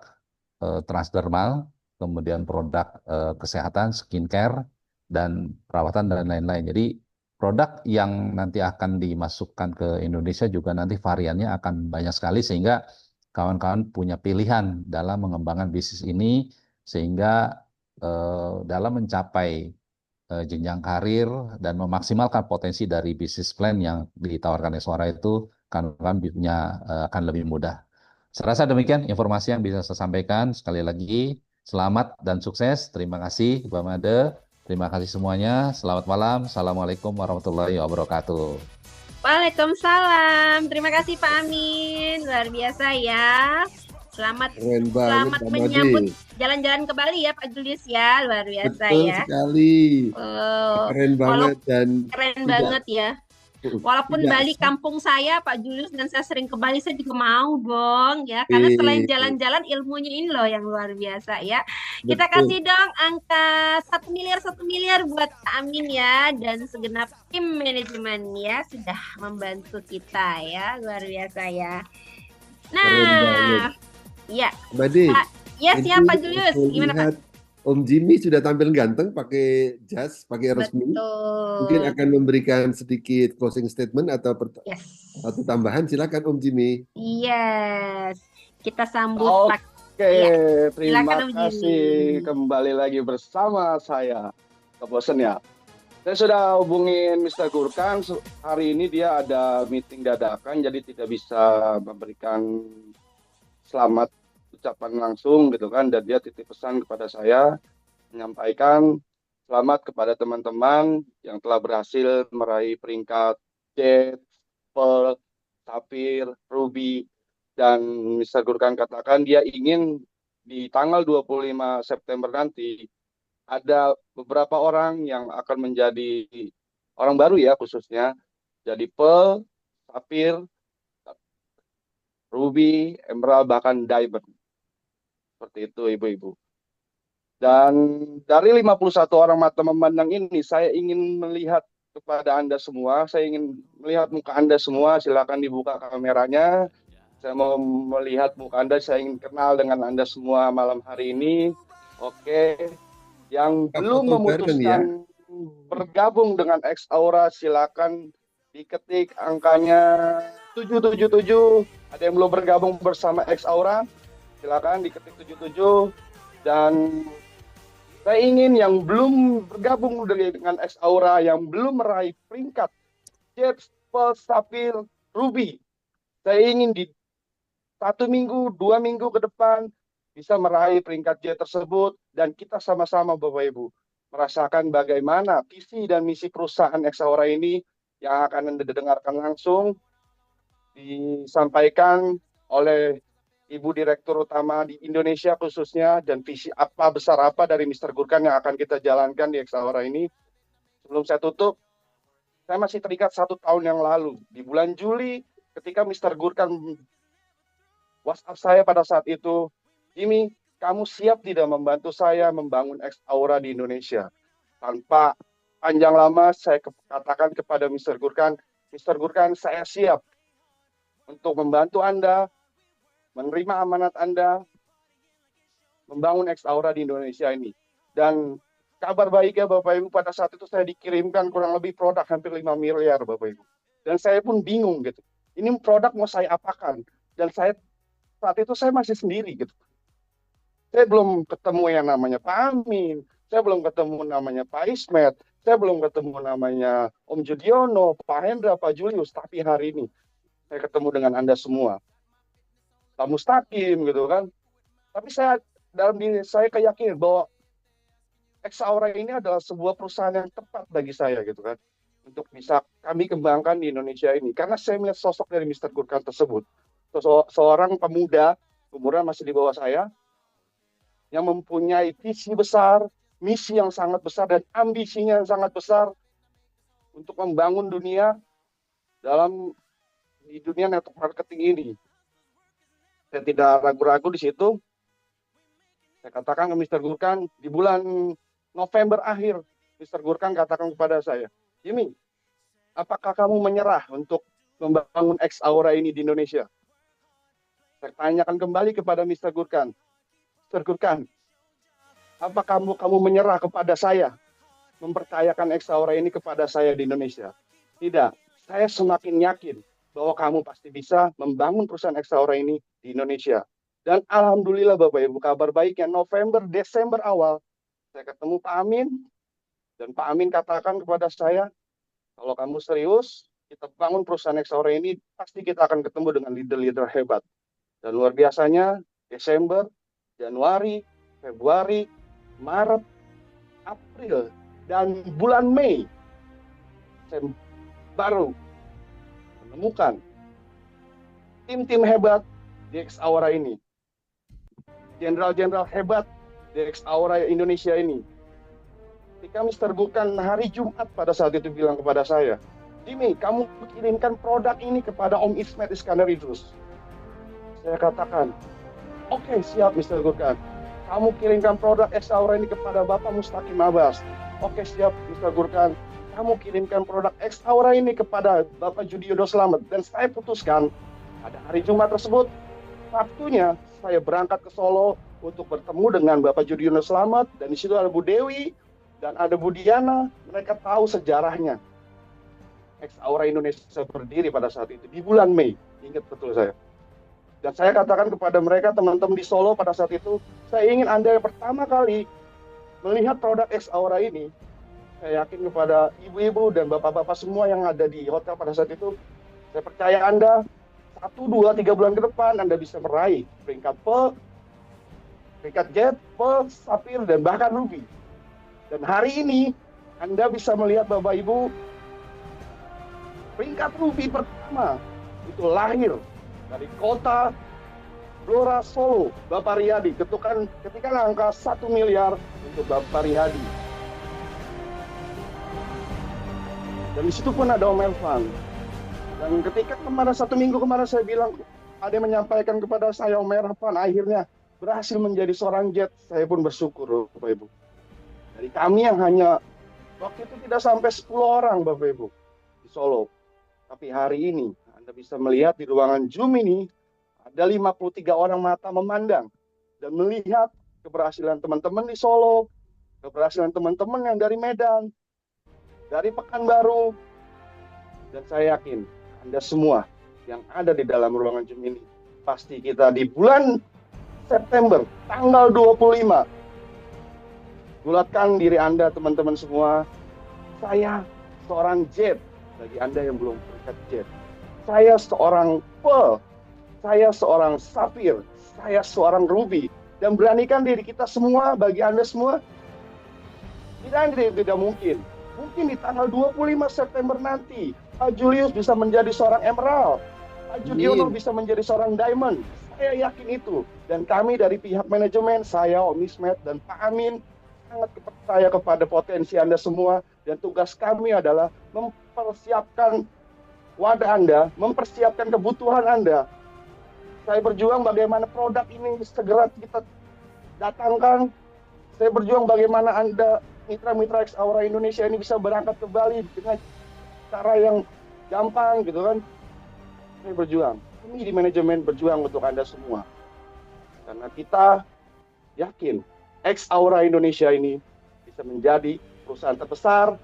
transdermal, kemudian produk kesehatan, skincare, dan perawatan dan lain-lain. Jadi produk yang nanti akan dimasukkan ke Indonesia juga nanti variannya akan banyak sekali sehingga kawan-kawan punya pilihan dalam mengembangkan bisnis ini sehingga dalam mencapai jenjang karir dan memaksimalkan potensi dari bisnis plan yang ditawarkan Exaura itu kawan-kawan akan lebih mudah. Saya rasa demikian informasi yang bisa saya sampaikan. Sekali lagi, selamat dan sukses. Terima kasih, Mbak Made. Terima kasih semuanya. Selamat malam. Assalamualaikum warahmatullahi wabarakatuh. Waalaikumsalam. Terima kasih Pak Amin. Luar biasa ya. Selamat menyambut jalan-jalan ke Bali ya Pak Julius ya. Luar biasa Betul ya. sekali. Keren banget dan keren banget ya. Walaupun Bali kampung saya, Pak Julius, dan saya sering ke Bali, saya juga mau dong ya. Karena selain jalan-jalan, ilmunya ini loh yang luar biasa ya. Kita kasih dong angka 1 miliar buat Pak Amin ya. Dan segenap tim manajemen ya sudah membantu kita ya. Luar biasa ya. Nah, ya. Made, ya siapa Julius? Gimana Pak? Om Jimmy sudah tampil ganteng pakai jas, pakai resmi. Mungkin akan memberikan sedikit closing statement atau atau tambahan. Silakan Om Jimmy. Yes, kita sambut Pak. Oke, terima kasih. Kembali lagi bersama saya. Kebosan ya? Saya sudah hubungin Mr. Gurkan. Hari ini dia ada meeting dadakan, jadi tidak bisa memberikan selamat ucapan langsung gitu kan, dan dia titip pesan kepada saya menyampaikan selamat kepada teman-teman yang telah berhasil meraih peringkat Jet, Pearl, Sapphire, Ruby, dan Mr. Gurkan katakan dia ingin di tanggal 25 September nanti ada beberapa orang yang akan menjadi orang baru ya, khususnya jadi Pearl, Sapphire, Ruby, Emerald, bahkan Diamond. Seperti itu ibu-ibu. Dan dari 51 orang mata memandang ini, saya ingin melihat kepada Anda semua, saya ingin melihat muka Anda semua, silakan dibuka kameranya. Saya mau melihat muka Anda, saya ingin kenal dengan Anda semua malam hari ini. Oke, yang belum memutuskan bergabung dengan Exaura, silakan diketik angkanya 777. Ada yang belum bergabung bersama Exaura, silakan diketik 77. Dan saya ingin yang belum bergabung dengan Exaura, yang belum meraih peringkat Jet, Pearl, Sapphire, Ruby, saya ingin di 1 minggu, 2 minggu ke depan bisa meraih peringkat Jet tersebut, dan kita sama-sama Bapak Ibu merasakan bagaimana visi dan misi perusahaan Exaura ini yang akan Anda dengarkan langsung disampaikan oleh Ibu Direktur Utama di Indonesia khususnya, dan visi apa besar apa dari Mr. Gurkan yang akan kita jalankan di Exaura ini. Sebelum saya tutup, saya masih terikat 1 tahun yang lalu. Di bulan Juli ketika Mr. Gurkan WhatsApp saya pada saat itu, Jimmy, kamu siap tidak membantu saya membangun Exaura di Indonesia? Tanpa panjang lama saya katakan kepada Mr. Gurkan, Mr. Gurkan, saya siap untuk membantu Anda, menerima amanat Anda, membangun Exaura di Indonesia ini. Dan kabar baiknya Bapak Ibu, pada saat itu saya dikirimkan kurang lebih produk hampir 5 miliar Bapak Ibu. Dan saya pun bingung gitu. Ini produk mau saya apakan? Dan saat itu saya masih sendiri gitu. Saya belum ketemu yang namanya Pak Amin, saya belum ketemu namanya Pak Ismet, saya belum ketemu namanya Om Judiono, Pak Hendra, Pak Julius, tapi hari ini saya ketemu dengan Anda semua. Pak Mustaqim gitu kan. Tapi saya dalam diri saya keyakinan bahwa Exaura ini adalah sebuah perusahaan yang tepat bagi saya gitu kan, untuk bisa kami kembangkan di Indonesia ini. Karena saya melihat sosok dari Mr. Gurkan tersebut, seorang pemuda, umurnya masih di bawah saya, yang mempunyai visi besar, misi yang sangat besar, dan ambisinya yang sangat besar untuk membangun dunia di dunia network marketing ini. Saya tidak ragu-ragu di situ. Saya katakan ke Mr. Gurkan, di bulan November akhir, Mr. Gurkan katakan kepada saya, Jimmy, apakah kamu menyerah untuk membangun Exaura ini di Indonesia? Saya tanyakan kembali kepada Mr. Gurkan, Mr. Gurkan? Apa kamu menyerah kepada saya, mempercayakan Exaura ini kepada saya di Indonesia? Tidak, saya semakin yakin bahwa kamu pasti bisa membangun perusahaan Exaura ini di Indonesia. Dan alhamdulillah Bapak Ibu, kabar baiknya November, Desember awal, saya ketemu Pak Amin, dan Pak Amin katakan kepada saya, kalau kamu serius, kita bangun perusahaan Exaura ini, pasti kita akan ketemu dengan leader-leader hebat. Dan luar biasanya, Desember, Januari, Februari, Maret, April, dan bulan Mei, saya baru menemukan tim-tim hebat di Exaura ini. Jenderal-jenderal hebat di Exaura Indonesia ini. Ketika Mr. Gurkan hari Jumat pada saat itu bilang kepada saya, Jimmy, kamu kirimkan produk ini kepada Om Ismet Iskandar Idrus. Saya katakan, oke, siap Mr. Gurkan. Kamu kirimkan produk Exaura ini kepada Bapak Mustaqim Abbas. Oke, siap Mr. Gurkan. Kamu kirimkan produk Exaura ini kepada Bapak Judiono Slamet. Dan saya putuskan, pada hari Jumat tersebut, Sabtunya saya berangkat ke Solo untuk bertemu dengan Bapak Judiono Slamet. Dan di situ ada Bu Dewi dan ada Bu Diana. Mereka tahu sejarahnya. Exaura Indonesia berdiri pada saat itu, di bulan Mei. Ingat betul saya. Dan saya katakan kepada mereka, teman-teman di Solo pada saat itu, saya ingin Anda yang pertama kali melihat produk Exaura ini. Saya yakin kepada ibu-ibu dan bapak-bapak semua yang ada di hotel pada saat itu, saya percaya Anda 1, 2, 3 bulan ke depan Anda bisa meraih peringkat Pearl, peringkat Jet, Pearl, Sapphire, dan bahkan Ruby. Dan hari ini Anda bisa melihat Bapak Ibu, peringkat Ruby pertama itu lahir dari kota Blora Solo, Bapak Riyadi, ketika angka 1 miliar untuk Bapak Riyadi. Dan di situ pun ada Om Elvan. Dan ketika kemarin 1 minggu kemarin saya bilang, ada yang menyampaikan kepada saya, Om Elvan akhirnya berhasil menjadi seorang jet, saya pun bersyukur Bapak Ibu. Dari kami yang hanya waktu itu tidak sampai 10 orang Bapak Ibu di Solo. Tapi hari ini Anda bisa melihat di ruangan Zoom ini ada 53 orang mata memandang dan melihat keberhasilan teman-teman di Solo, keberhasilan teman-teman yang dari Medan, dari Pekanbaru, dan saya yakin Anda semua yang ada di dalam ruangan Zoom ini pasti kita di bulan September tanggal 25 bulatkan diri Anda teman-teman semua. Saya seorang jet bagi Anda yang belum peringkat jet. Saya seorang Pearl, saya seorang Sapphire, saya seorang Ruby. Dan beranikan diri kita semua, bagi Anda semua, tidak mungkin. Mungkin di tanggal 25 September nanti, Pak Julius bisa menjadi seorang Emerald, Pak Judiono bisa menjadi seorang Diamond. Saya yakin itu. Dan kami dari pihak manajemen, saya, Om Ismet, dan Pak Amin, sangat percaya kepada potensi Anda semua. Dan tugas kami adalah mempersiapkan wadah Anda, mempersiapkan kebutuhan Anda. Saya berjuang bagaimana produk ini segera kita datangkan. Saya berjuang bagaimana Anda, mitra-mitra Exaura Indonesia ini bisa berangkat ke Bali dengan cara yang gampang gitu kan. Saya berjuang. Kami di manajemen berjuang untuk Anda semua. Karena kita yakin Exaura Indonesia ini bisa menjadi perusahaan terbesar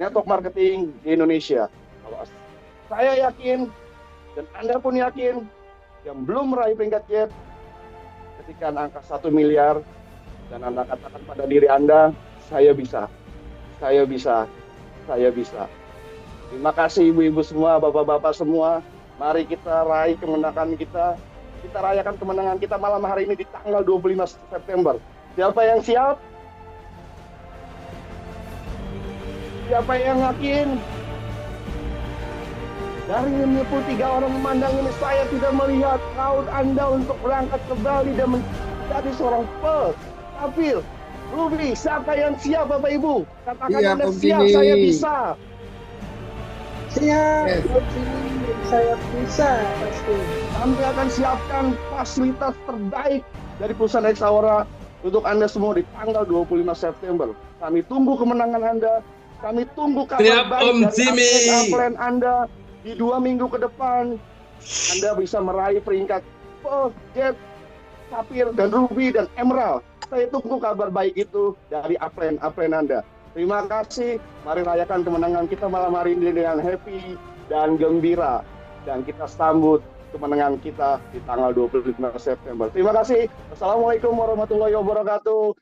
network marketing di Indonesia. Kalau saya yakin, dan Anda pun yakin, yang belum meraih peringkat jet, ketika angka 1 miliar, dan Anda katakan pada diri Anda, saya bisa, saya bisa, saya bisa. Terima kasih ibu-ibu semua, bapak-bapak semua. Mari kita raih kemenangan kita. Kita rayakan kemenangan kita malam hari ini di tanggal 25 September. Siapa yang siap? Siapa yang yakin? Dari 53 orang memandang ini, saya tidak melihat raut Anda untuk berangkat ke Bali dan menjadi seorang Pearl, Sapphire, Ruby. Siapa yang siap Bapak Ibu? Katakan Anda siap, saya bisa. Siap, saya bisa pasti. Kami akan siapkan fasilitas terbaik dari perusahaan Exaura untuk Anda semua di tanggal 25 September. Kami tunggu kemenangan Anda. Kami tunggu kabar baik dari atlet Anda. Di 2 minggu ke depan, Anda bisa meraih peringkat Pearl, Jet, Sapphire, dan Ruby, dan Emerald. Saya tunggu kabar baik itu dari upline Anda. Terima kasih. Mari rayakan kemenangan kita malam hari ini dengan happy dan gembira. Dan kita sambut kemenangan kita di tanggal 25 September. Terima kasih. Assalamualaikum warahmatullahi wabarakatuh.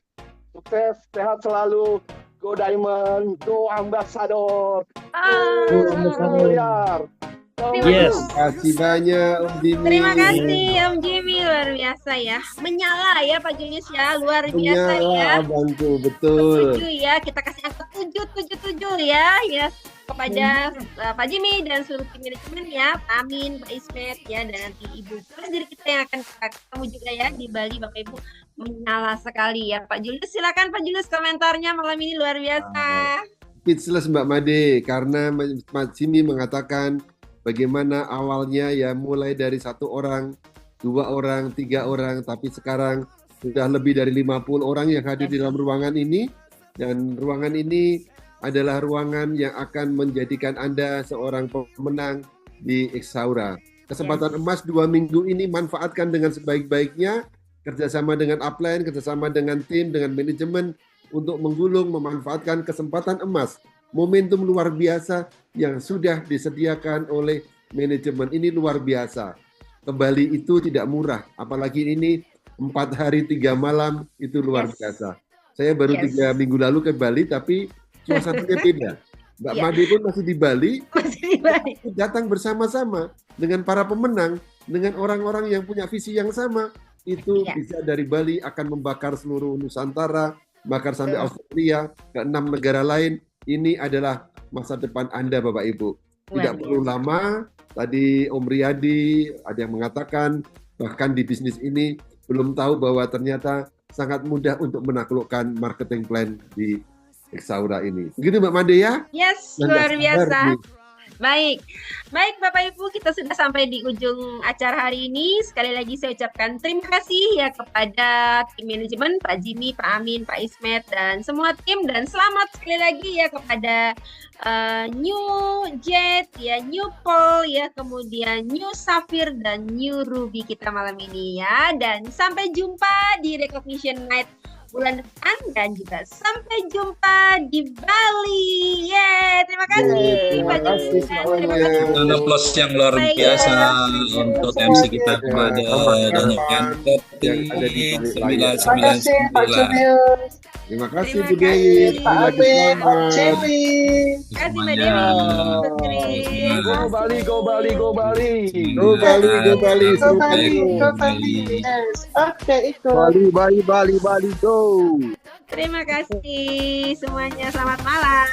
Sukses, sehat selalu. Go Diamond, go Ambassador. Miliar. Yes. Terima kasih banyak Om Jimmy. Terima kasih Om Jimmy, luar biasa ya. Menyala ya Pak Julius ya, luar biasa ya. Abangku, betul. 7 ya, kita kasih angka 7 ya kepada Pak Jimmy dan seluruh tim manajemen ya, Pak Amin, Pak Ismet ya, dan nanti Ibu Presiden kita yang akan ketemu juga ya di Bali, Bapak Ibu. Menyala sekali ya Pak Julius. Silakan Pak Julius, komentarnya malam ini luar biasa. Speechless Mbak Made, karena Pak Jimmy mengatakan bagaimana awalnya ya mulai dari 1 orang, 2 orang, 3 orang, tapi sekarang sudah lebih dari 50 orang yang hadir di dalam ruangan ini. Dan ruangan ini adalah ruangan yang akan menjadikan Anda seorang pemenang di Exaura. Kesempatan emas 2 minggu ini manfaatkan dengan sebaik-baiknya, kerjasama dengan upline, kerjasama dengan tim, dengan manajemen, untuk menggulung, memanfaatkan kesempatan emas. Momentum luar biasa yang sudah disediakan oleh manajemen ini luar biasa. Ke Bali itu tidak murah, apalagi ini 4 hari 3 malam itu luar biasa. Saya baru 3 minggu lalu ke Bali, tapi suasananya beda. Mbak Made pun masih di Bali, datang bersama-sama dengan para pemenang, dengan orang-orang yang punya visi yang sama. Itu bisa dari Bali akan membakar seluruh Nusantara, bakar sampai Australia, ke 6 negara lain. Ini adalah masa depan Anda Bapak Ibu. Tidak perlu lama, tadi Om Riyadi ada yang mengatakan, bahkan di bisnis ini belum tahu bahwa ternyata sangat mudah untuk menaklukkan marketing plan di Exaura ini. Begitu Mbak Made ya? Yes, luar biasa. Baik Bapak Ibu, kita sudah sampai di ujung acara hari ini. Sekali lagi saya ucapkan terima kasih ya kepada tim manajemen, Pak Jimmy, Pak Amin, Pak Ismet, dan semua tim. Dan selamat sekali lagi ya kepada New Jet, ya, New Pearl, ya, kemudian New Sapphire, dan New Ruby kita malam ini ya. Dan sampai jumpa di Recognition Night bulan depan, dan juga sampai jumpa di Bali. Terima kasih Pak Jimmy. Terima kasih. Applause yang luar biasa untuk MC kita kepada Daniel yang ada di 999. Terima kasih Bu Dewi, Pak Amin, Pak Jimmy. Terima kasih Mbak Dewi. Go Bali, go Bali, go Bali. Go Bali, go Bali. Go Bali, go Bali. Yes. Oke, itu. Bali, go. Terima kasih semuanya. Selamat malam.